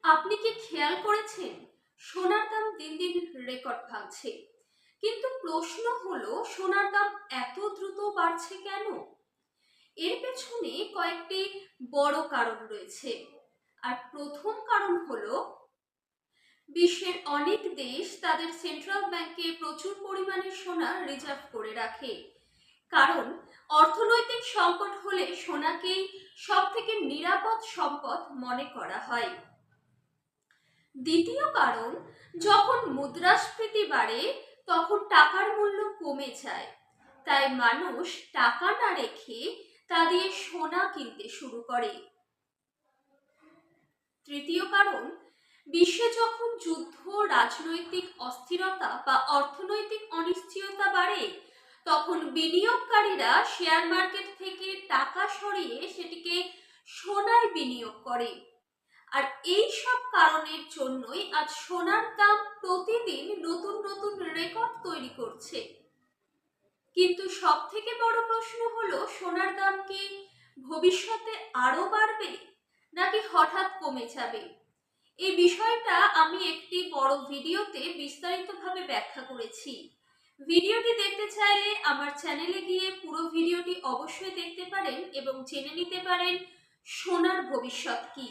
আপনি কি খেয়াল করেছেন সোনার দাম দিন দিন রেকর্ড ভাঙছে? কিন্তু প্রশ্ন হলো, সোনার দাম এত দ্রুত বাড়ছে কেন? এর পেছনে কয়েকটি বড় কারণ রয়েছে। আর প্রথম কারণ হলো, বিশ্বের অনেক দেশ তাদের সেন্ট্রাল ব্যাংকে প্রচুর পরিমাণে সোনা রিজার্ভ করে রাখে। কারণ অর্থনৈতিক সংকট হলে সোনাকেই সব থেকে নিরাপদ সম্পদ মনে করা হয়। দ্বিতীয় কারণ, যখন মুদ্রাস্ফীতি বাড়ে তখন টাকার মূল্য কমে যায়, তাই মানুষ টাকা না রেখে তা দিয়ে সোনা কিনতে শুরু করে। তৃতীয় কারণ, বিশ্বে যখন যুদ্ধ, রাজনৈতিক অস্থিরতা বা অর্থনৈতিক অনিশ্চয়তা বাড়ে, তখন বিনিয়োগকারীরা শেয়ার মার্কেট থেকে টাকা সরিয়ে সেটিকে সোনায় বিনিয়োগ করে। আর এই সব কারণের জন্যই আজ সোনার দাম প্রতিদিন নতুন নতুন রেকর্ড তৈরি করছে। কিন্তু সব থেকে বড় প্রশ্ন হলো, সোনার দাম কি ভবিষ্যতে আরো বাড়বে নাকি হঠাৎ কমে যাবে? এই বিষয়টা আমি একটি বড় ভিডিওতে বিস্তারিতভাবে ব্যাখ্যা করেছি। ভিডিওটি দেখতে চাইলে আমার চ্যানেলে গিয়ে পুরো ভিডিওটি অবশ্যই দেখতে পারেন এবং জেনে নিতে পারেন সোনার ভবিষ্যৎ কি।